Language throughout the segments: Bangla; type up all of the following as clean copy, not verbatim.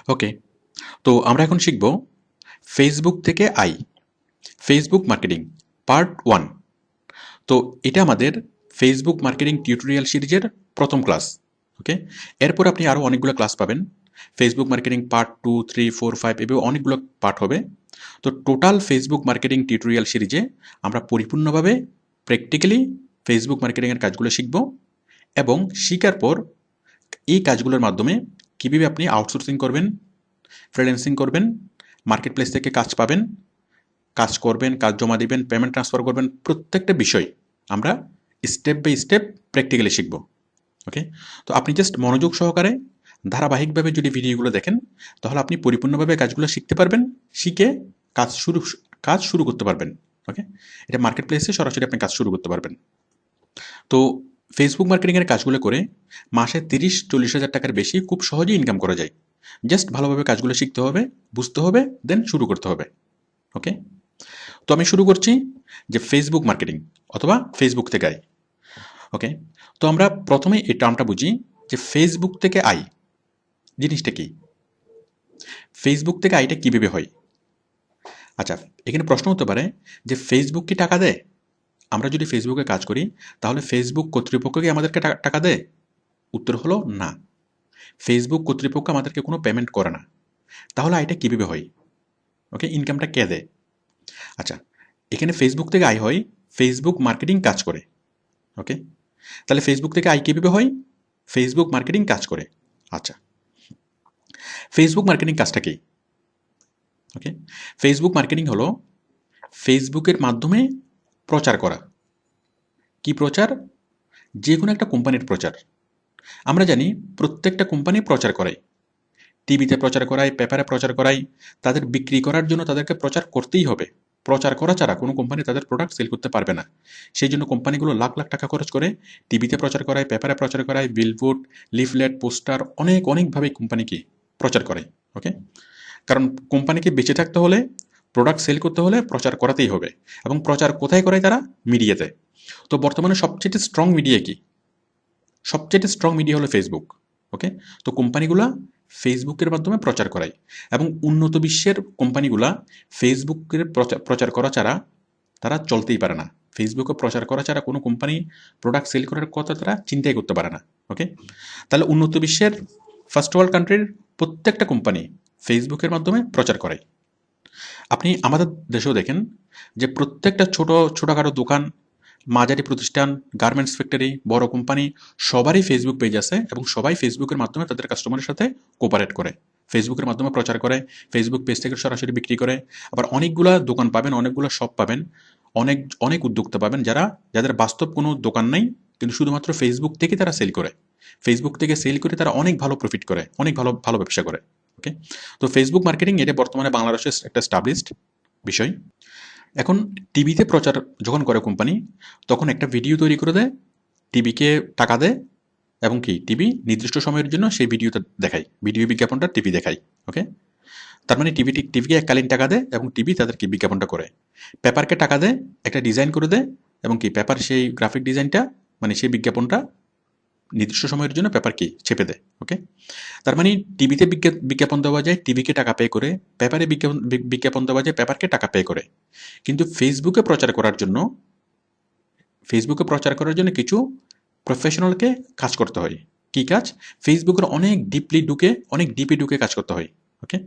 ওকে, তো আমরা এখন শিখব ফেসবুক থেকে আই, ফেসবুক মার্কেটিং পার্ট 1। তো এটা আমাদের ফেসবুক মার্কেটিং টিউটোরিয়াল সিরিজের প্রথম ক্লাস। ওকে, এরপর আপনি আরও অনেকগুলো ক্লাস পাবেন, ফেসবুক মার্কেটিং পার্ট 2, 3, 4, 5 এভাবে অনেকগুলো পার্ট হবে। তো টোটাল ফেসবুক মার্কেটিং টিউটোরিয়াল সিরিজে আমরা পরিপূর্ণভাবে প্র্যাকটিক্যালি ফেসবুক মার্কেটিংয়ের কাজগুলো শিখব এবং শেখার পর এই কাজগুলোর মাধ্যমে কীভাবে আপনি আউটসোর্সিং করবেন, ফ্রিল্যান্সিং করবেন, মার্কেট প্লেস থেকে কাজ পাবেন, কাজ করবেন, কাজ জমা দিবেন, পেমেন্ট ট্রান্সফার করবেন, প্রত্যেকটা বিষয় আমরা স্টেপ বাই স্টেপ প্র্যাকটিক্যালি শিখব। ওকে, তো আপনি জাস্ট মনোযোগ সহকারে ধারাবাহিকভাবে যদি ভিডিওগুলো দেখেন তাহলে আপনি পরিপূর্ণভাবে কাজগুলো শিখতে পারবেন, শিখে কাজ শুরু করতে পারবেন। ওকে, এটা মার্কেট প্লেসে সরাসরি আপনি কাজ শুরু করতে পারবেন। তো ফেসবুক মার্কেটিংয়ের কাজগুলো করে মাসে 30-40 হাজার টাকার বেশি খুব সহজেই ইনকাম করা যায়। জাস্ট ভালোভাবে কাজগুলো শিখতে হবে, বুঝতে হবে, দেন শুরু করতে হবে। ওকে, তো আমি শুরু করছি যে ফেসবুক মার্কেটিং অথবা ফেসবুক থেকে আয়। ওকে, তো আমরা প্রথমে এই টার্মটা বুঝি যে ফেসবুক থেকে আয় জিনিসটা কি, ফেসবুক থেকে আয়টা কীভাবে হয়। আচ্ছা, এখানে প্রশ্ন হতে পারে যে ফেসবুক কি টাকা দেয়? আমরা যদি ফেসবুকে কাজ করি তাহলে ফেসবুক কর্তৃপক্ষ কি আমাদেরকে টাকা দেয়? উত্তর হলো না, ফেসবুক কর্তৃপক্ষ আমাদেরকে কোনো পেমেন্ট করে না। তাহলে আয়টা কীভাবে হয়? ওকে, ইনকামটা কে দেয়? আচ্ছা, এখানে ফেসবুক থেকে আয় হয় ফেসবুক মার্কেটিং কাজ করে। ওকে, তাহলে ফেসবুক থেকে আয় কীভাবে হয়? ফেসবুক মার্কেটিং কাজ করে। আচ্ছা, ফেসবুক মার্কেটিং কাজটা কি? ওকে, ফেসবুক মার্কেটিং হলো ফেসবুকের মাধ্যমে প্রচার করা। কি প্রচার? যে কোনো একটা কোম্পানির প্রচার। আমরা জানি প্রত্যেকটা কোম্পানি প্রচার করায়, টিভিতে প্রচার করায়, পেপারে প্রচার করায়, তাদের বিক্রি করার জন্য তাদেরকে প্রচার করতেই হবে। প্রচার করা ছাড়া কোনো কোম্পানি তাদের প্রোডাক্ট সেল করতে পারবে না। সেই জন্য কোম্পানিগুলো লাখ লাখ টাকা খরচ করে টিভিতে প্রচার করায়, পেপারে প্রচার করায়, বিলবোর্ড, লিফলেট, পোস্টার অনেকভাবে কোম্পানিকে প্রচার করে। ওকে, কারণ কোম্পানিকে বেঁচে থাকতে হলে, প্রোডাক্ট সেল করতে হলে প্রচার করাতেই হবে। এবং প্রচার কোথায় করায় তারা? মিডিয়াতে। তো বর্তমানে সবচেয়ে স্ট্রং মিডিয়া কি? সবচেয়ে স্ট্রং মিডিয়া হলো ফেসবুক। ওকে, তো কোম্পানিগুলা ফেসবুকের মাধ্যমে প্রচার করায় এবং উন্নত বিশ্বের কোম্পানিগুলা ফেসবুকের প্রচার করা ছাড়া তারা চলতেই পারে না। ফেসবুকে প্রচার করা ছাড়া কোনো কোম্পানি প্রোডাক্ট সেল করার কথা তারা চিন্তাই করতে পারে না। ওকে, তাহলে উন্নত বিশ্বের ফার্স্ট ওয়ার্ল্ড কান্ট্রির প্রত্যেকটা কোম্পানি ফেসবুকের মাধ্যমে প্রচার করায়। আপনি আমাদের দেশেও দেখেন যে প্রত্যেকটা ছোটোখাটো দোকান, মাঝারি প্রতিষ্ঠান, গার্মেন্টস ফ্যাক্টরি, বড় কোম্পানি সবারই ফেসবুক পেজ আছে এবং সবাই ফেসবুকের মাধ্যমে তাদের কাস্টমারের সাথে কোপারেট করে, ফেসবুকের মাধ্যমে প্রচার করে, ফেসবুক পেজ থেকে সরাসরি বিক্রি করে। আবার অনেকগুলো দোকান পাবেন, অনেকগুলো শপ পাবেন, অনেক অনেক উদ্যোক্তা পাবেন যাদের বাস্তব কোনো দোকান নেই কিন্তু শুধুমাত্র ফেসবুক থেকে তারা সেল করে। ফেসবুক থেকে সেল করে তারা অনেক ভালো প্রফিট করে, অনেক ভালো ভালো ব্যবসা করে। ওকে, তো ফেসবুক মার্কেটিং এটা বর্তমানে বাংলাদেশের একটা স্টাবলিশড বিষয়। এখন টিভিতে প্রচার যখন করে কোম্পানি, তখন একটা ভিডিও তৈরি করে দেয়, টিভিকে টাকা দেয় এবং কি টিভি নির্দিষ্ট সময়ের জন্য সেই ভিডিওটা দেখায়, ভিডিও বিজ্ঞাপনটা টিভি দেখায়। ওকে, তার মানে টিভিকে এককালীন টাকা দেয় এবং টিভি তাদেরকে বিজ্ঞাপনটা করে। পেপারকে টাকা দেয়, একটা ডিজাইন করে দেয় এবং কি পেপার সেই গ্রাফিক ডিজাইনটা মানে সেই বিজ্ঞাপনটা নির্দিষ্ট সময়ের জন্য পেপার কি ছেপে দেয়। ওকে, তার মানে টিভিতে বিজ্ঞাপন দেওয়া যায়, টিভিকে টাকা পে করে, পেপারে বিজ্ঞাপন দেওয়া যায়, পেপারকে টাকা পে করে। কিন্তু ফেসবুকে প্রচার করার জন্য কিছু প্রফেশনালকে কাজ করতে হয়। কি কাজ? ফেসবুকের অনেক ডিপে ঢুকে কাজ করতে হয়। ওকে,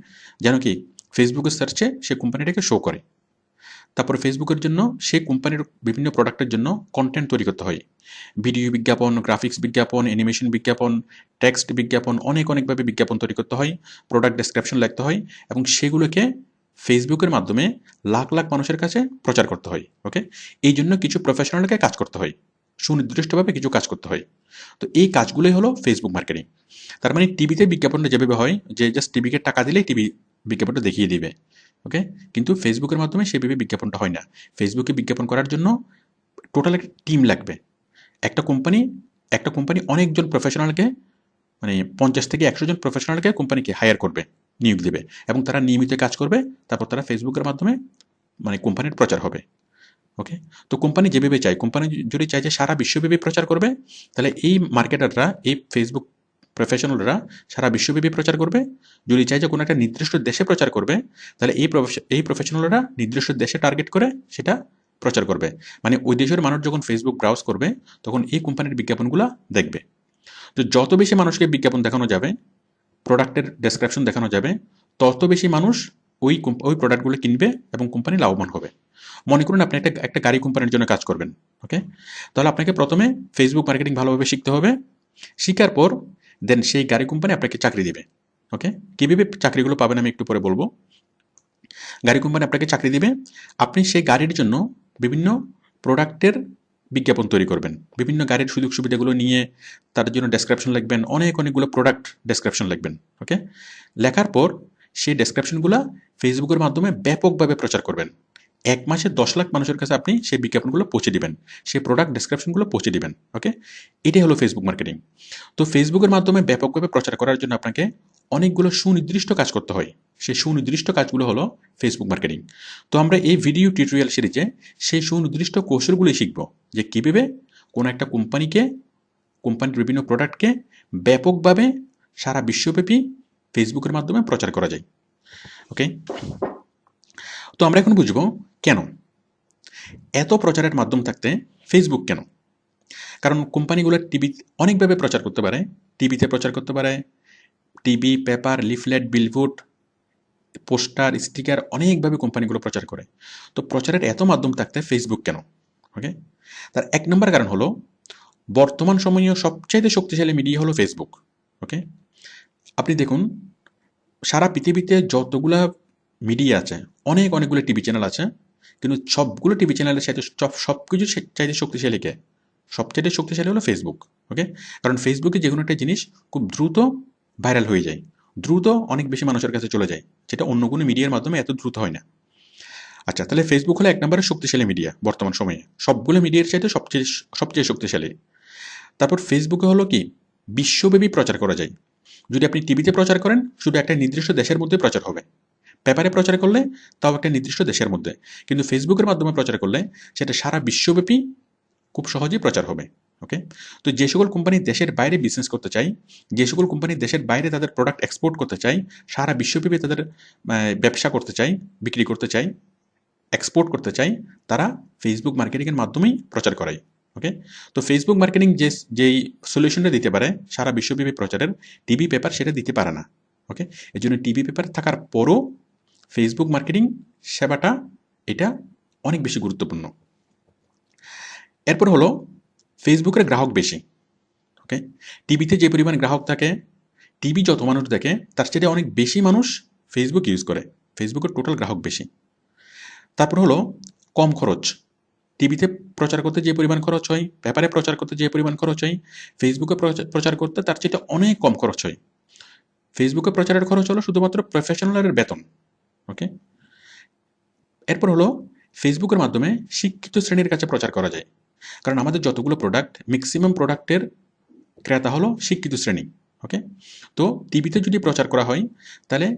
যেন কি ফেসবুকের সার্চে সে কোম্পানিটাকে শো করে। তারপর ফেসবুকের জন্য সেই কোম্পানির বিভিন্ন প্রোডাক্টের জন্য কন্টেন্ট তৈরি করতে হয়, ভিডিও বিজ্ঞাপন, গ্রাফিক্স বিজ্ঞাপন, অ্যানিমেশন বিজ্ঞাপন, টেক্সট বিজ্ঞাপন, অনেকভাবে বিজ্ঞাপন তৈরি করতে হয়, প্রোডাক্ট ডেসক্রিপশন লিখতে হয় এবং সেগুলোকে ফেসবুকের মাধ্যমে লাখ লাখ মানুষের কাছে প্রচার করতে হয়। ওকে, এই জন্য কিছু প্রফেশনালকে কাজ করতে হয়, সুনির্দিষ্টভাবে কিছু কাজ করতে হয়। তো এই কাজগুলোই হলো ফেসবুক মার্কেটিং। তার মানে টিভিতে বিজ্ঞাপনটা যেভাবে হয় যে জাস্ট টিভিকে টাকা দিলেই টিভি বিজ্ঞাপনটা দেখিয়ে দিবে। ওকে, কিন্তু ফেসবুকের মাধ্যমে সেভাবে বিজ্ঞাপনটা হয় না। ফেসবুকে বিজ্ঞাপন করার জন্য টোটাল একটা টিম লাগবে। একটা কোম্পানি অনেকজন প্রফেশনালকে মানে 50 থেকে 100 জন প্রফেশনালকে কোম্পানিকে হায়ার করবে, নিয়োগ দেবে এবং তারা নিয়মিত কাজ করবে। তারপর তারা ফেসবুকের মাধ্যমে মানে কোম্পানির প্রচার হবে। ওকে, তো কোম্পানি যেভাবে চায়, কোম্পানি যদি চায় যে সারা বিশ্বব্যাপী প্রচার করবে, তাহলে এই মার্কেটাররা, এই ফেসবুক প্রফেশনালরা সারা বিশ্বব্যাপী প্রচার করবে। যদি চাই যে কোনো একটা নির্দিষ্ট দেশে প্রচার করবে, তাহলে এই প্রফেশনালরা নির্দিষ্ট দেশে টার্গেট করে সেটা প্রচার করবে। মানে ওই দেশের মানুষ যখন ফেসবুক ব্রাউজ করবে তখন এই কোম্পানির বিজ্ঞাপনগুলো দেখবে। তো যত বেশি মানুষকে বিজ্ঞাপন দেখানো যাবে, প্রোডাক্টের ডেসক্রিপশন দেখানো যাবে, তত বেশি মানুষ ওই প্রোডাক্টগুলো কিনবে এবং কোম্পানি লাভবান হবে। মনে করুন আপনি একটা গাড়ি কোম্পানির জন্য কাজ করবেন, ওকে? তাহলে আপনাকে প্রথমে ফেসবুক মার্কেটিং ভালোভাবে শিখতে হবে। শিখার পর দেন সেই গাড়ি কোম্পানি আপনাকে চাকরি দিবে, ওকে? কীভাবে চাকরিগুলো পাবেন আমি একটু পরে বলবো। গাড়ি কোম্পানি আপনাকে চাকরি দিবে, আপনি সেই গাড়ির জন্য বিভিন্ন প্রোডাক্টের বিজ্ঞাপন তৈরি করবেন, বিভিন্ন গাড়ির সুযোগ সুবিধাগুলো নিয়ে তার জন্য ডেসক্রিপশন লিখবেন, অনেকগুলো প্রোডাক্ট ডেসক্রিপশন লিখবেন, ওকে? লেখার পর সেই ডেসক্রিপশনগুলো ফেসবুকের মাধ্যমে ব্যাপকভাবে প্রচার করবেন। 1 মাসে 10 লাখ মানুষের কাছে আপনি সেই বিজ্ঞাপনগুলো পৌঁছে দিবেন, সেই প্রোডাক্ট ডেসক্রিপশনগুলো পৌঁছে দিবেন, ওকে? এটাই হলো ফেসবুক মার্কেটিং। তো ফেসবুকের মাধ্যমে ব্যাপকভাবে প্রচার করার জন্য আপনাকে অনেকগুলো সুনির্দিষ্ট কাজ করতে হয়। সেই সুনির্দিষ্ট কাজগুলো হলো ফেসবুক মার্কেটিং। তো আমরা এই ভিডিও টিউটোরিয়াল সিরিজে সেই সুনির্দিষ্ট কৌশলগুলোই শিখব, যে কীভাবে কোনো একটা কোম্পানির বিভিন্ন প্রোডাক্টকে ব্যাপকভাবে সারা বিশ্বব্যাপী ফেসবুকের মাধ্যমে প্রচার করা যায়, ওকে? তো আমরা এখন বুঝব কেন এত প্রচারের মাধ্যম থাকতে ফেসবুক কেন। কারণ কোম্পানিগুলো টিভি অনেকভাবে প্রচার করতে পারে, টিভিতে প্রচার করতে পারে, TV, paper, leaflet, billboard, poster, sticker, অনেকভাবে কোম্পানিগুলো প্রচার করে। তো প্রচারের এত মাধ্যম থাকতে ফেসবুক কেন, ওকে? তার 1 নম্বর কারণ হলো বর্তমান সময়ে সবচাইতে শক্তিশালী মিডিয়া হলো ফেসবুক, ওকে? আপনি দেখুন সারা পৃথিবীতে যতগুলা মিডিয়া আছে, অনেকগুলো টিভি চ্যানেল আছে, কিন্তু সবগুলো টিভি চ্যানেলের সাথে সব কিছু চাইতে শক্তিশালী কে? সবচাইতে শক্তিশালী হলো ফেসবুক, ওকে? কারণ ফেসবুকে যে কোনো একটা জিনিস খুব দ্রুত ভাইরাল হয়ে যায়, দ্রুত অনেক বেশি মানুষের কাছে চলে যায়, যেটা অন্য কোনো মিডিয়ার মাধ্যমে এত দ্রুত হয় না। আচ্ছা, তাহলে ফেসবুক হলো 1 নম্বরে শক্তিশালী মিডিয়া বর্তমান সময়ে, সবগুলো মিডিয়ার চাইতে সবচেয়ে শক্তিশালী। তারপর ফেসবুকে হলো কি বিশ্বব্যাপী প্রচার করা যায়। যদি আপনি টিভিতে প্রচার করেন শুধু একটা নির্দিষ্ট দেশের মধ্যে প্রচার হবে, পেপারে প্রচার করলে তাও একটা নির্দিষ্ট দেশের মধ্যে, কিন্তু ফেসবুকের মাধ্যমে প্রচার করলে সেটা সারা বিশ্বব্যাপী খুব সহজেই প্রচার হবে, ওকে? তো যে সকল কোম্পানি দেশের বাইরে বিজনেস করতে চায়, যে সকল কোম্পানি দেশের বাইরে তাদের প্রোডাক্ট এক্সপোর্ট করতে চায়, সারা বিশ্বব্যাপী তাদের ব্যবসা করতে চায়, বিক্রি করতে চায়, এক্সপোর্ট করতে চায়, তারা ফেসবুক মার্কেটিংয়ের মাধ্যমেই প্রচার করায়, ওকে? তো ফেসবুক মার্কেটিং যেই সলিউশনটা দিতে পারে সারা বিশ্বব্যাপী প্রচারের, টিভি, পেপার সেটা দিতে পারে না, ওকে? এই জন্য টিভি, পেপার থাকার পরও ফেসবুক মার্কেটিং সেবাটা এটা অনেক বেশি গুরুত্বপূর্ণ। এরপর হলো ফেসবুকের গ্রাহক বেশি, ওকে? টিভিতে যে পরিমাণ গ্রাহক থাকে, টিভি যত মানুষ দেখে তার চেয়ে অনেক বেশি মানুষ ফেসবুক ইউজ করে, ফেসবুকের টোটাল গ্রাহক বেশি। তারপর হলো কম খরচ। টিভিতে প্রচার করতে যে পরিমাণ খরচ হয়, পেপারে প্রচার করতে যে পরিমাণ খরচ হয়, ফেসবুকে প্রচার করতে তার চেয়ে অনেক কম খরচ হয়। ফেসবুকে প্রচারের খরচ হলো শুধুমাত্র প্রফেশনালের বেতন, ওকে? এরপর হলো ফেসবুকের মাধ্যমে শিক্ষিত শ্রেণীর কাছে প্রচার করা যায়, কারণ আমাদের যতগুলো প্রোডাক্ট, ম্যাক্সিমাম প্রোডাক্টের ক্রেতা হলো শিক্ষিত শ্রেণী, ওকে? তো টিভিতে যদি প্রচার করা হয় তাহলে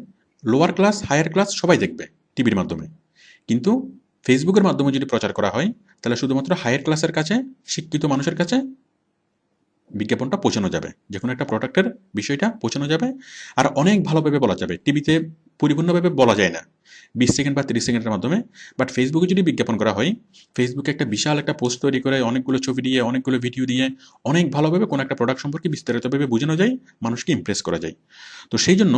লোয়ার ক্লাস, হায়ার ক্লাস সবাই দেখবে টিভির মাধ্যমে, কিন্তু ফেসবুকের মাধ্যমে যদি প্রচার করা হয় তাহলে শুধুমাত্র হায়ার ক্লাসের কাছে, শিক্ষিত মানুষের কাছে বিজ্ঞাপনটা পৌঁছানো যাবে, যে কোনো একটা প্রোডাক্টের বিষয়টা পৌঁছানো যাবে, আর অনেক ভালোভাবে বলা যাবে। টিভিতে পরিপূর্ণভাবে বলা যায় না 20 সেকেন্ড বা 30 সেকেন্ডের মাধ্যমে, বাট ফেসবুকে যদি বিজ্ঞাপন করা হয়, ফেসবুকে একটা বিশাল একটা পোস্ট তৈরি করে অনেকগুলো ছবি দিয়ে, অনেকগুলো ভিডিও দিয়ে অনেক ভালোভাবে কোনো একটা প্রোডাক্ট সম্পর্কে বিস্তারিতভাবে বোঝানো যায়, মানুষকে ইমপ্রেস করা যায়। তো সেই জন্য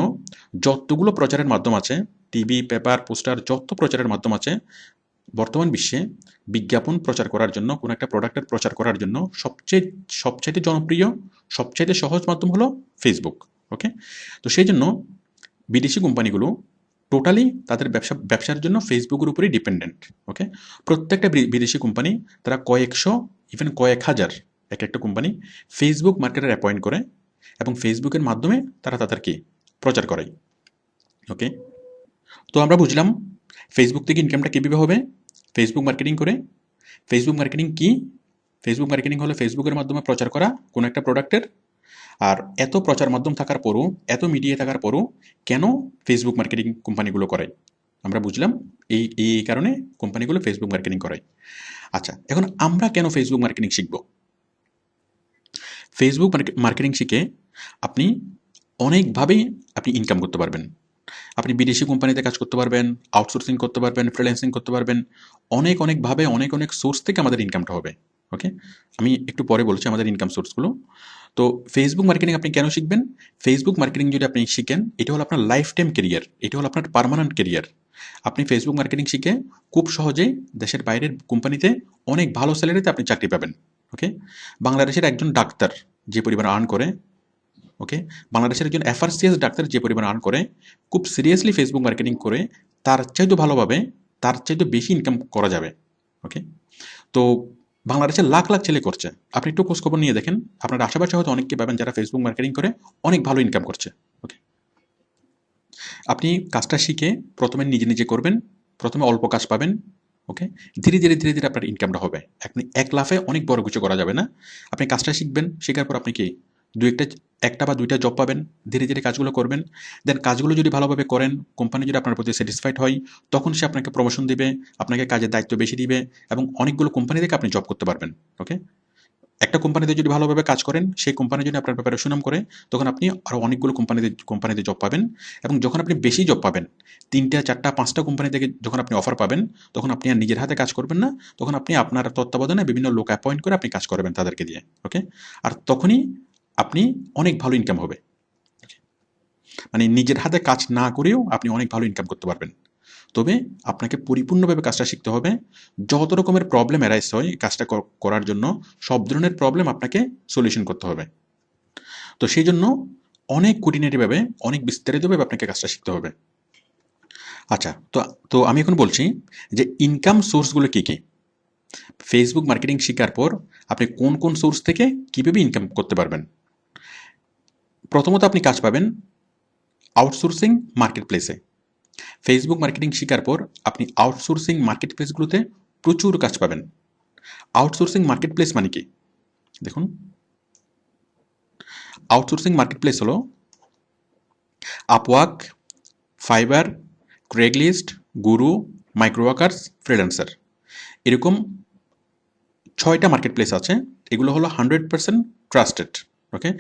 যতগুলো প্রচারের মাধ্যম আছে, টিভি, পেপার, পোস্টার, যত প্রচারের মাধ্যম আছে বর্তমান বিশ্বে, বিজ্ঞাপন প্রচার করার জন্য, কোনো একটা প্রোডাক্টের প্রচার করার জন্য সবচাইতে জনপ্রিয়, সবচাইতে সহজ মাধ্যম হলো ফেসবুক, ওকে? তো সেই জন্য বিদেশি কোম্পানিগুলো টোটালি তাদের ব্যবসার জন্য ফেসবুকের উপরেই ডিপেন্ডেন্ট, ওকে? প্রত্যেকটা বিদেশি কোম্পানি তারা কয়েকশো, ইভেন কয়েক হাজার এক একটা কোম্পানি ফেসবুক মার্কেটার অ্যাপয়েন্ট করে এবং ফেসবুকের মাধ্যমে তারা তাদেরকে প্রচার করায়, ওকে? তো আমরা বুঝলাম ফেসবুক থেকে ইনকামটা কীভাবে হবে, ফেসবুক মার্কেটিং করে। ফেসবুক মার্কেটিং কি? ফেসবুক মার্কেটিং হলো ফেসবুকের মাধ্যমে প্রচার করা কোনো একটা প্রোডাক্টের। আর এত প্রচার মাধ্যম থাকার পরও, এত মিডিয়া থাকার পরও কেন ফেসবুক মার্কেটিং কোম্পানিগুলো করে, আমরা বুঝলাম এই কারণে কোম্পানিগুলো ফেসবুক মার্কেটিং করে। আচ্ছা, এখন আমরা কেন ফেসবুক মার্কেটিং শিখব? ফেসবুক মার্কেটিং শিখে আপনি অনেকভাবেই আপনি ইনকাম করতে পারবেন। আপনি বিদেশি কোম্পানিতে কাজ করতে পারবেন, আউটসোর্সিং করতে পারবেন, ফ্রিল্যান্সিং করতে পারবেন। অনেকভাবে অনেক সোর্স থেকে আমাদের ইনকামটা হবে। ওকে? আমি একটু পরে বলছি আমাদের ইনকাম সোর্সগুলো। তো ফেসবুক মার্কেটিং আপনি কেন শিখবেন? ফেসবুক মার্কেটিং যদি আপনি শিখেন, এটা হলো আপনার লাইফ টাইম কেরিয়ার। এটা হলো আপনার পার্মানেন্ট কেরিয়ার। আপনি ফেসবুক মার্কেটিং শিখে খুব সহজেই দেশের বাইরের কোম্পানিতে অনেক ভালো স্যালারিতে আপনি চাকরি পাবেন। ওকে? বাংলাদেশের একজন ডাক্তার যে পরিমাণ আর্ন করে, ওকে, বাংলাদেশের একজন এফআরসিএস ডাক্তার যে পরিমাণ আর্ন করে, খুব সিরিয়াসলি ফেসবুক মার্কেটিং করে তার চাইতে ভালোভাবে, তার চাইতে বেশি ইনকাম করা যাবে। ওকে? তো বাংলাদেশের লাখ লাখ ছেলে করছে। আপনি একটু খোঁজখবর নিয়ে দেখেন, আপনার আশেপাশে হয়তো অনেককে পাবেন যারা ফেসবুক মার্কেটিং করে অনেক ভালো ইনকাম করছে। ওকে? আপনি কাজটা শিখে প্রথমে নিজে নিজে করবেন, প্রথমে অল্প কাজ পাবেন। ওকে? ধীরে ধীরে আপনার ইনকামটা হবে। আপনি এক লাফে অনেক বড় কিছু করা যাবে না। আপনি কাজটা শিখবেন, শেখার পর আপনি কি একটা বা দুইটা জব পাবেন, ধীরে কাজগুলো করবেন। দেন কাজগুলো যদি ভালোভাবে করেন, কোম্পানি যদি আপনার প্রতি স্যাটিসফাইড হয়, তখন সে আপনাকে প্রমোশন দিবে, আপনাকে কাজের দায়িত্ব বেশি দিবে এবং অনেকগুলো কোম্পানি থেকে আপনি জব করতে পারবেন। ওকে? একটা কোম্পানিতে যদি ভালোভাবে কাজ করেন, সেই কোম্পানি যদি আপনার ব্যাপারে সুনাম করে, তখন আপনি আরও অনেকগুলো কোম্পানিতে জব পাবেন। এবং যখন আপনি বেশি জব পাবেন, ৩টা ৪টা ৫টা কোম্পানি থেকে যখন আপনি অফার পাবেন, তখন আপনি আর নিজের হাতে কাজ করবেন না, তখন আপনি আপনার তত্ত্বাবধানে বিভিন্ন লোক অ্যাপয়েন্ট করে আপনি কাজ করবেন তাদেরকে দিয়ে। ওকে? আর তখনই আপনি অনেক ভালো ইনকাম হবে। মানে নিজের হাতে কাজ না করেও আপনি অনেক ভালো ইনকাম করতে পারবেন। তবে আপনাকে পরিপূর্ণভাবে কাজটা শিখতে হবে। যত রকমের প্রবলেম অ্যারাইজ হয় কাজটা করার জন্য, সব ধরনের প্রবলেম আপনাকে সলিউশন করতে হবে। তো সেই জন্য অনেক খুঁটিনাটিভাবে, অনেক বিস্তারিতভাবে আপনাকে কাজটা শিখতে হবে। আচ্ছা, তো তো আমি এখন বলছি যে ইনকাম সোর্সগুলো কী কী। ফেসবুক মার্কেটিং শেখার পর আপনি কোন কোন সোর্স থেকে কীভাবে ইনকাম করতে পারবেন। প্রথমত আপনি কাজ পাবেন আউটসোর্সিং মার্কেট প্লেসে। ফেসবুক মার্কেটিং শেখার পর আপনি আউটসোর্সিং মার্কেট প্লেসগুলোতে প্রচুর কাজ পাবেন। আউটসোর্সিং মার্কেট প্লেস মানে কি? দেখুন, আউটসোর্সিং মার্কেট প্লেস হলো আপওয়ার্ক, ফাইবার, ক্রেগলিস্ট, গুরু, মাইক্রোওয়ার্কার্স, ফ্রিল্যান্সার, এরকম 6টা মার্কেট প্লেস আছে। এগুলো হলো 100% ট্রাস্টেড। ওকে?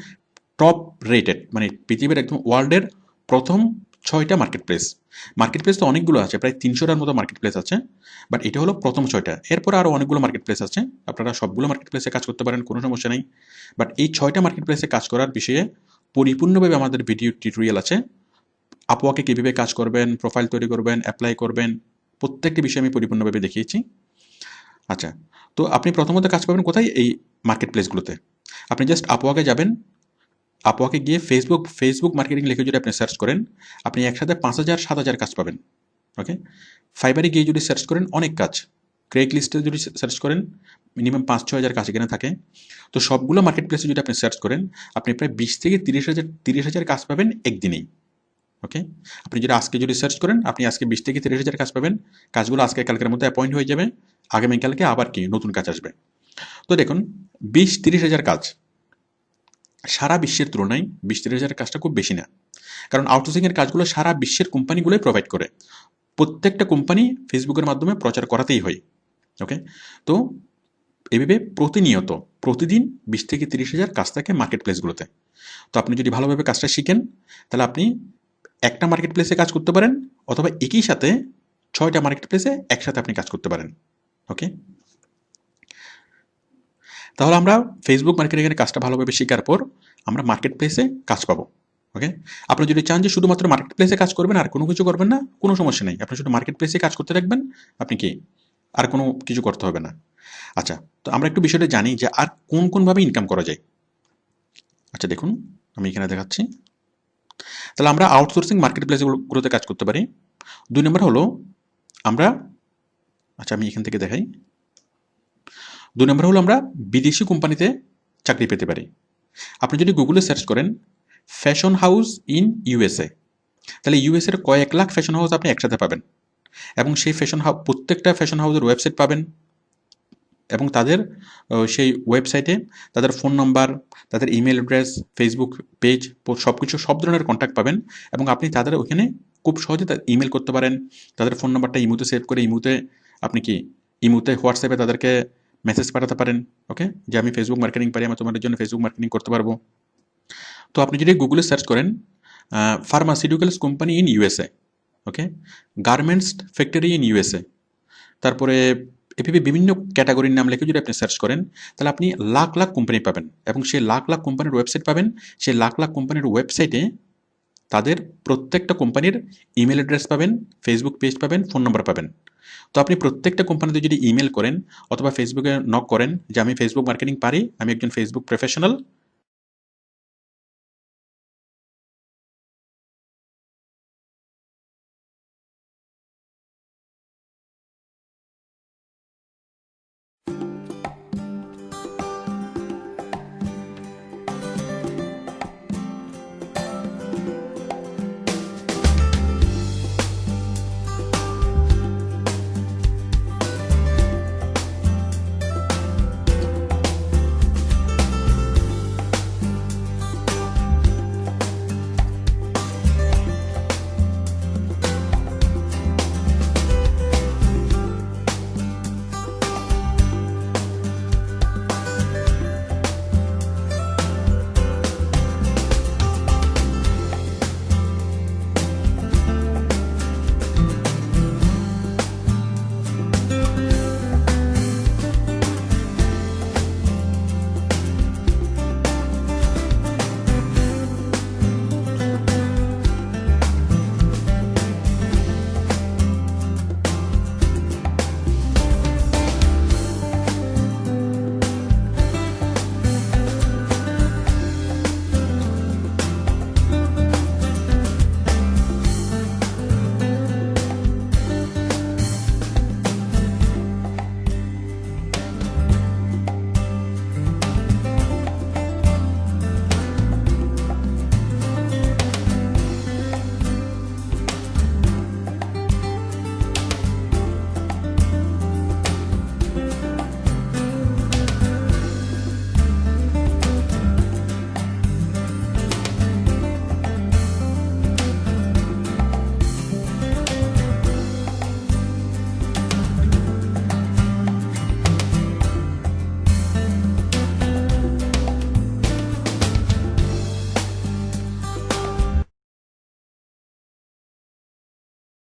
টপ রেটেড, মানে পৃথিবীর একদম ওয়ার্ল্ডের প্রথম 6টা মার্কেট প্লেস। মার্কেট প্লেস তো অনেকগুলো আছে, প্রায় 300টার মতো মার্কেট প্লেস আছে, বাট এটা হলো প্রথম 6টা। এরপরে আরও অনেকগুলো মার্কেট প্লেস আছে, আপনারা সবগুলো মার্কেট প্লেসে কাজ করতে পারেন, কোনো সমস্যা নেই। বাট এই 6টা মার্কেট প্লেসে কাজ করার বিষয়ে পরিপূর্ণভাবে আমাদের ভিডিও টিউটোরিয়াল আছে। আপওয়ার্কে কীভাবে কাজ করবেন, প্রোফাইল তৈরি করবেন, অ্যাপ্লাই করবেন, প্রত্যেকটি বিষয়ে আমি পরিপূর্ণভাবে দেখিয়েছি। আচ্ছা, তো আপনি প্রথমত কাজ পাবেন কোথায়? এই মার্কেট প্লেসগুলোতে। আপনি জাস্ট আপওয়ার্কে যাবেন, আপওয়ার্কে গিয়ে ফেসবুক মার্কেটিং লিখে যদি আপনি সার্চ করেন, আপনি একসাথে 5,000 7,000 কাজ পাবেন। ওকে? ফাইবারে গিয়ে যদি সার্চ করেন, অনেক কাজ। ক্রেগ লিস্টে যদি সার্চ করেন, মিনিমাম 5-6 হাজার কাজ এখানে থাকে। তো সবগুলো মার্কেট প্লেসে যদি আপনি সার্চ করেন, আপনি প্রায় 20 থেকে 30,000 কাজ পাবেন একদিনেই। ওকে? আপনি আজকে যদি সার্চ করেন, আপনি আজকে 20 থেকে 30,000 কাজ পাবেন। কাজগুলো আজকে কালকের মধ্যে অ্যাপয়েন্ট হয়ে যাবে, আগামীকালকে আবার কি নতুন কাজ আসবে। তো দেখুন, 20-30,000 কাজ সারা বিশ্বের তুলনায় 20-30,000 কাজটা খুব বেশি না। কারণ আউটসোর্সিংয়ের কাজগুলো সারা বিশ্বের কোম্পানিগুলোই প্রোভাইড করে। প্রত্যেকটা কোম্পানি ফেসবুকের মাধ্যমে প্রচার করাতেই হয়। ওকে? তো এভাবে প্রতিনিয়ত প্রতিদিন 20 থেকে 30,000 কাজ থাকে মার্কেট প্লেসগুলোতে। তো আপনি যদি ভালোভাবে কাজটা শিখেন, তাহলে আপনি একটা মার্কেট প্লেসে কাজ করতে পারেন, অথবা একই সাথে 6টা মার্কেট প্লেসে একসাথে আপনি কাজ করতে পারেন। ওকে? তাহলে আমরা ফেসবুক মার্কেটিংয়ের কাজটা ভালোভাবে শেখার পর আমরা মার্কেট প্লেসে কাজ পাবো। ওকে? আপনি যদি চান যে শুধুমাত্র মার্কেট প্লেসে কাজ করবেন আর কোনো কিছু করবেন না, কোনো সমস্যা নেই। আপনি শুধু মার্কেট প্লেসে কাজ করতে থাকবেন, আপনি কি আর কোনো কিছু করতে হবে না। আচ্ছা, তো আমরা একটু বিষয়টা জানি যে আর কোনভাবে ইনকাম করা যায়। আচ্ছা দেখুন, আমি এখানে দেখাচ্ছি। তাহলে আমরা আউটসোর্সিং মার্কেট প্লেসগুলোতে কাজ করতে পারি। 2 নম্বর হলো আমরা, আচ্ছা আমি এখান থেকে দেখাই। 2 নম্বর হলো আমরা বিদেশি কোম্পানিতে চাকরি পেতে পারি। আপনি যদি গুগলে সার্চ করেন ফ্যাশন হাউস ইন ইউএসএ, তাহলে ইউএসএর কয়েক লাখ ফ্যাশন হাউস আপনি একসাথে পাবেন। এবং সেই প্রত্যেকটা ফ্যাশন হাউসের ওয়েবসাইট পাবেন, এবং তাদের সেই ওয়েবসাইটে তাদের ফোন নাম্বার, তাদের ইমেল অ্যাড্রেস, ফেসবুক পেজ, সব কিছু, সব ধরনের কন্ট্যাক্ট পাবেন। এবং আপনি তাদের ওখানে খুব সহজে ইমেল করতে পারেন। তাদের ফোন নাম্বারটা ইমুতে সেভ করে ইমুতে আপনি কি ইমুতে হোয়াটসঅ্যাপে তাদেরকে মেসেজ পাঠাতে পারেন, ওকে, যে আমি ফেসবুক মার্কেটিং পারি, আমি তোমাদের জন্য ফেসবুক মার্কেটিং করতে পারবো। তো আপনি যদি গুগলে সার্চ করেন pharmaceuticals company in USA, okay, garments factory in USA, তারপরে এভাবে বিভিন্ন ক্যাটাগরির নাম লিখে যদি আপনি সার্চ করেন, তাহলে আপনি লাখ লাখ কোম্পানি পাবেন, এবং সেই লাখ লাখ কোম্পানির ওয়েবসাইট পাবেন। সেই লাখ লাখ কোম্পানির ওয়েবসাইটে তাদের প্রত্যেকটা কোম্পানির ইমেল অ্যাড্রেস পাবেন, ফেসবুক পেজ পাবেন, ফোন নাম্বার পাবেন। তো আপনি প্রত্যেকটা কোম্পানিতে যদি ইমেল করেন অথবা ফেসবুকে নক করেন যে আমি ফেসবুক মার্কেটিং পারি, আমি একজন ফেসবুক প্রফেশনাল,